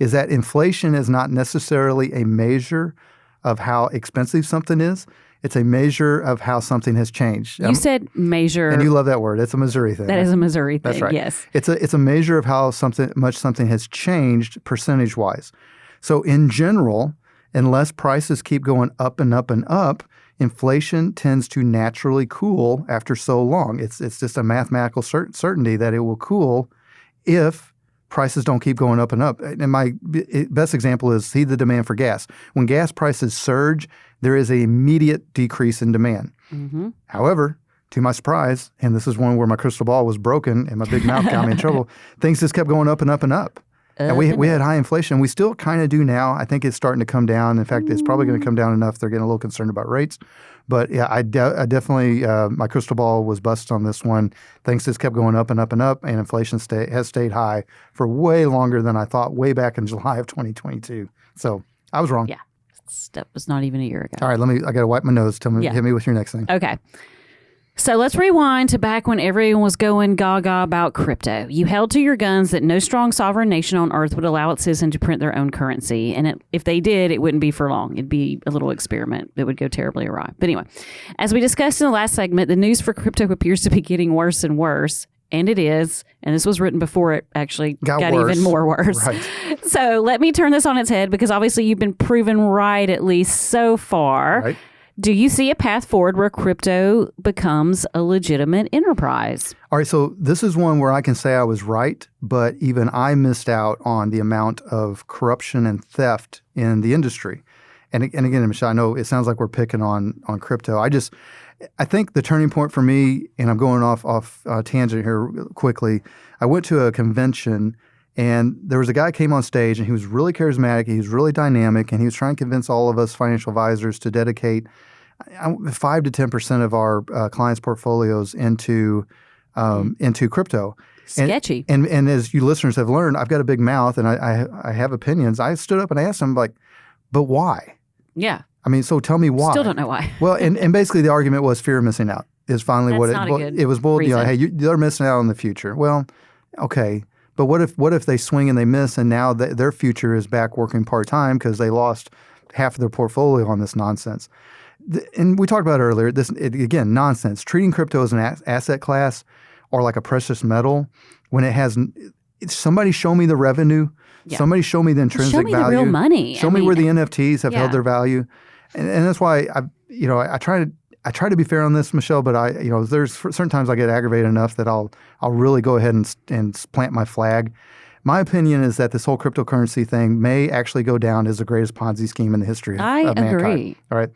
is that inflation is not necessarily a measure of how expensive something is. It's a measure of how something has changed. You said measure. And you love that word. It's a Missouri thing. That is a Missouri thing, That's right. Yes. It's a measure of how much something has changed percentage-wise. So in general, unless prices keep going up and up and up, inflation tends to naturally cool after so long. It's just a mathematical certainty that it will cool if prices don't keep going up and up. And my best example is see the demand for gas. When gas prices surge, there is an immediate decrease in demand. Mm-hmm. However, to my surprise, and this is one where my crystal ball was broken and my big mouth got me in trouble, things just kept going up and up and up. And we had high inflation. We still kind of do now. I think it's starting to come down. In fact, it's probably going to come down enough. They're getting a little concerned about rates. But yeah, I definitely, my crystal ball was busted on this one. Things just kept going up and up and up, and inflation has stayed high for way longer than I thought way back in July of 2022. So I was wrong. Yeah. That was not even a year ago. All right, I got to wipe my nose. Hit me with your next thing. Okay. So let's rewind to back when everyone was going gaga about crypto. You held to your guns that no strong sovereign nation on earth would allow its citizens to print their own currency. And if they did, it wouldn't be for long. It'd be a little experiment that would go terribly awry. But anyway, as we discussed in the last segment, the news for crypto appears to be getting worse and worse. And it is. And this was written before it actually got even more worse. Right. So let me turn this on its head, because obviously you've been proven right, at least so far. Right. Do you see a path forward where crypto becomes a legitimate enterprise? All right, so this is one where I can say I was right, but even I missed out on the amount of corruption and theft in the industry. And again, Michelle, I know it sounds like we're picking on crypto. I think the turning point for me, and I'm going off tangent here quickly, I went to a convention, and there was a guy came on stage, and he was really charismatic, he was really dynamic, and he was trying to convince all of us financial advisors to dedicate 5 to 10% of our clients' portfolios into crypto. Sketchy. And as you listeners have learned, I've got a big mouth, and I have opinions. I stood up and asked him, like, but why? Yeah. I mean, so tell me why. Still don't know why. Well, and basically the argument was fear of missing out is finally That's what not a good it was boiled. reason. Hey, they're missing out on the future. Well, okay. But what if they swing and they miss, and now their future is back working part-time because they lost half of their portfolio on this nonsense? And we talked about it earlier, again, nonsense. Treating crypto as an asset class or like a precious metal when it has – somebody show me the revenue. Yeah. Somebody show me the intrinsic value. Show me the real money. Show me where the NFTs have held their value. And that's why I try to be fair on this, Michelle, but there's certain times I get aggravated enough that I'll really go ahead and plant my flag. My opinion is that this whole cryptocurrency thing may actually go down as the greatest Ponzi scheme in the history of mankind. I agree. All right.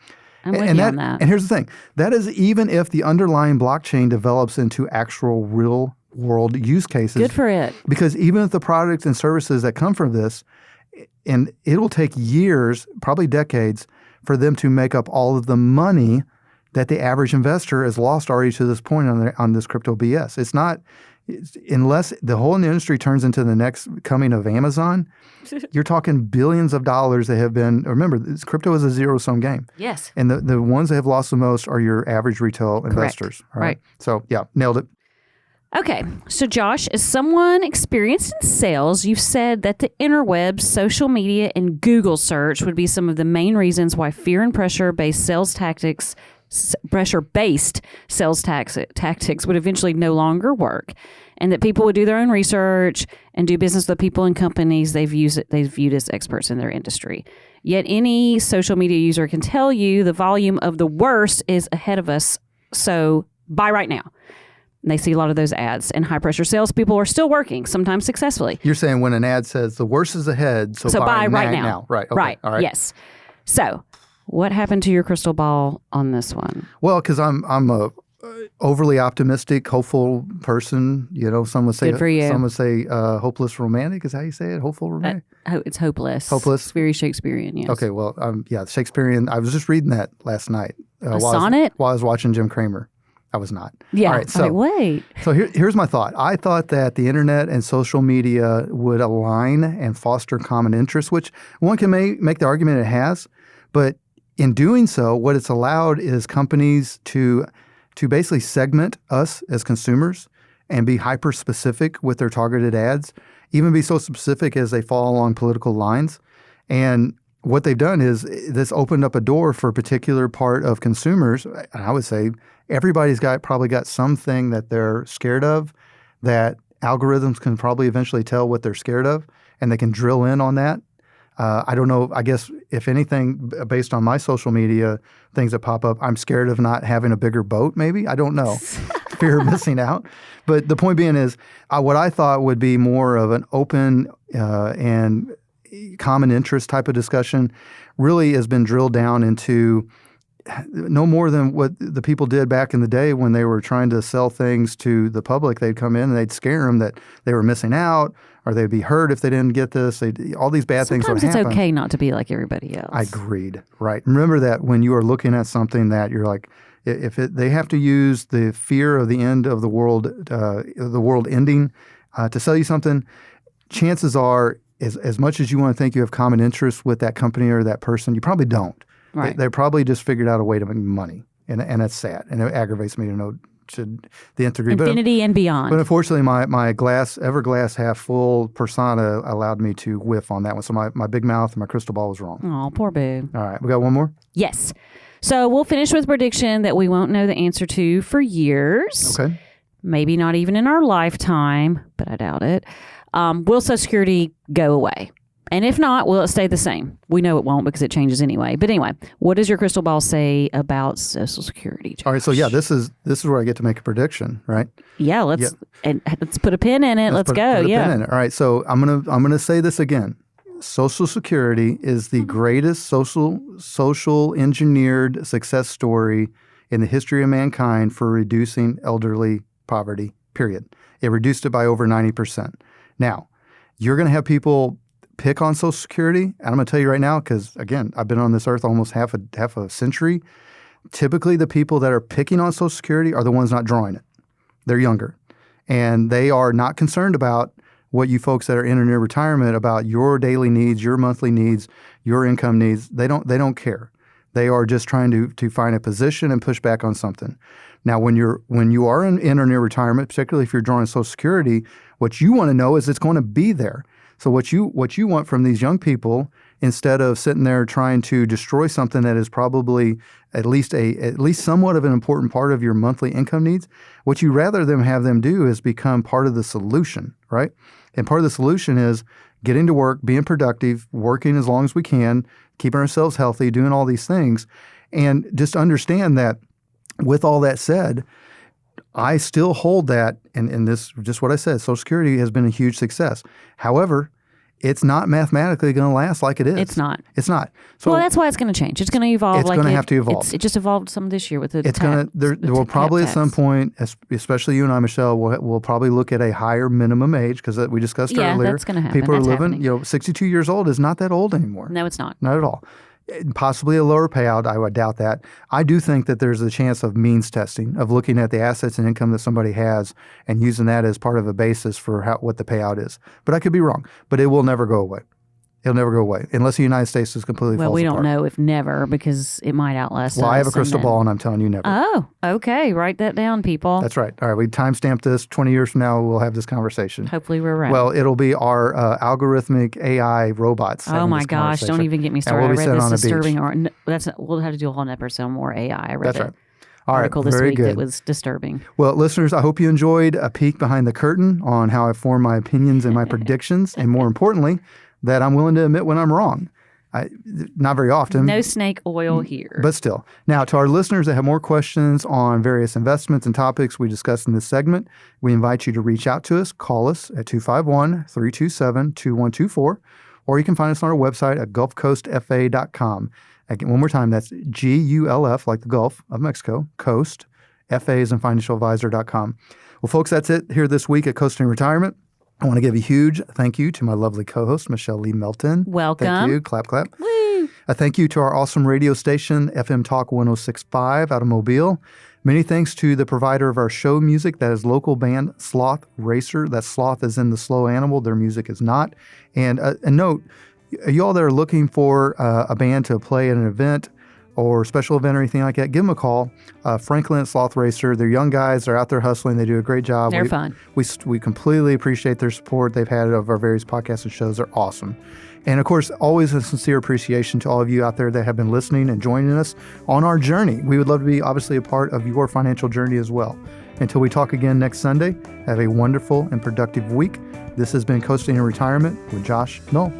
I'm with you on that. And here's the thing. That is even if the underlying blockchain develops into actual real world use cases. Good for it. Because even if the products and services that come from this, and it'll take years, probably decades, for them to make up all of the money that the average investor has lost already to this point on this crypto BS. It's not, unless the whole industry turns into the next coming of Amazon, you're talking billions of dollars that have been, remember, crypto is a zero-sum game. Yes. And the ones that have lost the most are your average retail investors. Correct. Right. So, yeah, nailed it. Okay. So, Josh, as someone experienced in sales, you've said that the interwebs, social media, and Google search would be some of the main reasons why fear and pressure-based sales tactics would eventually no longer work, and that people would do their own research and do business with people and companies they've viewed as experts in their industry. Yet any social media user can tell you the volume of the worst is ahead of us, so buy right now. And they see a lot of those ads, and high-pressure salespeople are still working, sometimes successfully. You're saying when an ad says the worst is ahead, so buy right now. Right. Okay. Right. All right. Yes. So what happened to your crystal ball on this one? Well, because I'm a overly optimistic, hopeful person. Some would say, good for you. Some would say hopeless romantic is how you say it. Hopeful romantic. It's hopeless. Hopeless. It's very Shakespearean. Yes. Okay. Well, Shakespearean. I was just reading that last night. Sonnet? While I was watching Jim Cramer. I was not. Yeah. All right, so, wait. So here's my thought. I thought that the internet and social media would align and foster common interests, which one can make the argument it has. But in doing so, what it's allowed is companies to basically segment us as consumers and be hyper-specific with their targeted ads, even be so specific as they fall along political lines. And what they've done is this opened up a door for a particular part of consumers. I would say everybody's probably got something that they're scared of that algorithms can probably eventually tell what they're scared of, and they can drill in on that. I don't know. I guess if anything, based on my social media things that pop up, I'm scared of not having a bigger boat maybe. I don't know. Fear of missing out. But the point being is what I thought would be more of an open and common interest type of discussion really has been drilled down into no more than what the people did back in the day when they were trying to sell things to the public. They'd come in and they'd scare them that they were missing out or they'd be hurt if they didn't get this. All these bad things would happen. Sometimes it's okay not to be like everybody else. I agreed. Right. Remember that when you are looking at something that you're like, they have to use the fear of the end of the world ending to sell you something, chances are, as much as you want to think you have common interests with that company or that person, you probably don't. Right. They probably just figured out a way to make money, and that's sad, and it aggravates me to the nth degree. Infinity and beyond. But unfortunately, my ever glass half full persona allowed me to whiff on that one. So my big mouth and my crystal ball was wrong. Oh, poor boo. All right, we got one more? Yes. So we'll finish with a prediction that we won't know the answer to for years. Okay. Maybe not even in our lifetime, but I doubt it. Will Social Security go away? And if not, will it stay the same? We know it won't because it changes anyway. But anyway, what does your crystal ball say about Social Security, Josh? All right, so yeah, this is where I get to make a prediction, right? Yeah, let's put a pin in it. Let's go. Put a pin in it. All right, so I'm gonna say this again. Social Security is the greatest social engineered success story in the history of mankind for reducing elderly poverty, period. It reduced it by over 90%. Now, you're going to have people pick on Social Security, and I'm going to tell you right now, because again, I've been on this earth almost half a century. Typically, the people that are picking on Social Security are the ones not drawing it. They're younger, and they are not concerned about what you folks that are in or near retirement about your daily needs, your monthly needs, your income needs. They don't care. They are just trying to find a position and push back on something. Now, when you are in or near retirement, particularly if you're drawing Social Security, what you want to know is it's going to be there. So what you want from these young people, instead of sitting there trying to destroy something that is probably at least somewhat of an important part of your monthly income needs, what you rather have them do is become part of the solution, right? And part of the solution is getting to work, being productive, working as long as we can, keeping ourselves healthy, doing all these things. And just understand that with all that said, I still hold that, and this just what I said, Social Security has been a huge success. However, it's not mathematically going to last like it is. It's not. So, well, that's why it's going to change. It's going to evolve. It's going to have to evolve. It just evolved some this year with the. It's going to. There will probably at some point, especially you and I, Michelle, we'll probably look at a higher minimum age because we discussed earlier. Yeah, that's going to happen. People are living. Happening. 62 years old is not that old anymore. No, it's not. Not at all. Possibly a lower payout. I would doubt that. I do think that there's a chance of means testing, of looking at the assets and income that somebody has and using that as part of a basis for what the payout is. But I could be wrong. But it will never go away. It'll never go away unless the United States is completely falls apart. Well, we don't know if never because it might outlast us. Well, I have a crystal ball, and I'm telling you never. Oh, okay. Write that down, people. That's right. All right, we timestamped this. 20 years from now, we'll have this conversation. Hopefully we're right. Well, it'll be our algorithmic AI robots. Oh, my gosh. Don't even get me started. We'll I read this disturbing. We'll have to do a whole episode on more AI. I read That's right. Article this very week good. that was disturbing. Well, listeners, I hope you enjoyed a peek behind the curtain on how I form my opinions and my predictions, and more importantly, that I'm willing to admit when I'm wrong. Not very often. No snake oil here. But still. Now, to our listeners that have more questions on various investments and topics we discussed in this segment, we invite you to reach out to us. Call us at 251-327-2124, or you can find us on our website at gulfcoastfa.com. Again, one more time, that's GULF, like the Gulf of Mexico, Coast, FA is in financialadvisor.com. Well, folks, that's it here this week at Coasting Retirement. I want to give a huge thank you to my lovely co-host, Michelle Lee Melton. Welcome. Thank you. Clap, clap. Woo. A thank you to our awesome radio station, FM Talk 106.5 out of Mobile. Many thanks to the provider of our show music, that is local band Sloth Racer. That sloth is in the slow animal. Their music is not. And a note, y'all that are looking for a band to play at an event or special event or anything like that, give them a call. Franklin and Sloth Racer, they're young guys. They're out there hustling. They do a great job. They're fun. We completely appreciate their support they've had of our various podcasts and shows. They're awesome. And, of course, always a sincere appreciation to all of you out there that have been listening and joining us on our journey. We would love to be, obviously, a part of your financial journey as well. Until we talk again next Sunday, have a wonderful and productive week. This has been Coasting in Retirement with Josh Knoll.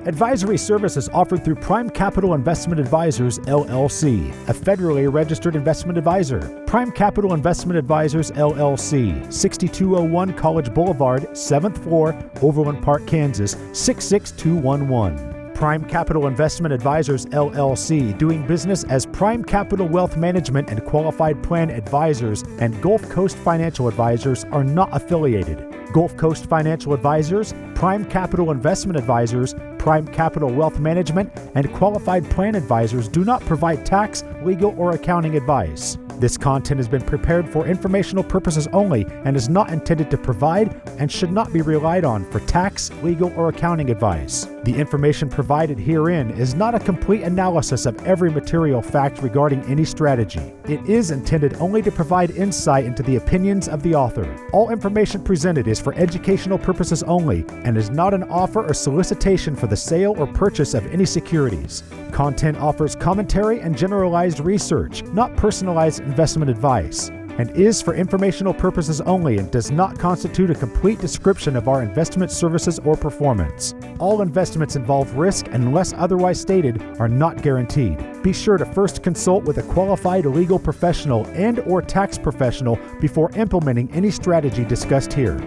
Advisory services offered through Prime Capital Investment Advisors, LLC, a federally registered investment advisor. Prime Capital Investment Advisors, LLC, 6201 College Boulevard, 7th floor, Overland Park, Kansas, 66211. Prime Capital Investment Advisors, LLC, doing business as Prime Capital Wealth Management and Qualified Plan Advisors, and Gulf Coast Financial Advisors are not affiliated. Gulf Coast Financial Advisors, Prime Capital Investment Advisors, Prime Capital Wealth Management, and Qualified Plan Advisors do not provide tax, legal, or accounting advice. This content has been prepared for informational purposes only and is not intended to provide and should not be relied on for tax, legal, or accounting advice. The information provided herein is not a complete analysis of every material fact regarding any strategy. It is intended only to provide insight into the opinions of the author. All information presented is for educational purposes only and is not an offer or solicitation for the sale or purchase of any securities. Content offers commentary and generalized research, not personalized investment advice, and is for informational purposes only and does not constitute a complete description of our investment services or performance. All investments involve risk and, unless otherwise stated, are not guaranteed. Be sure to first consult with a qualified legal professional and/or tax professional before implementing any strategy discussed here.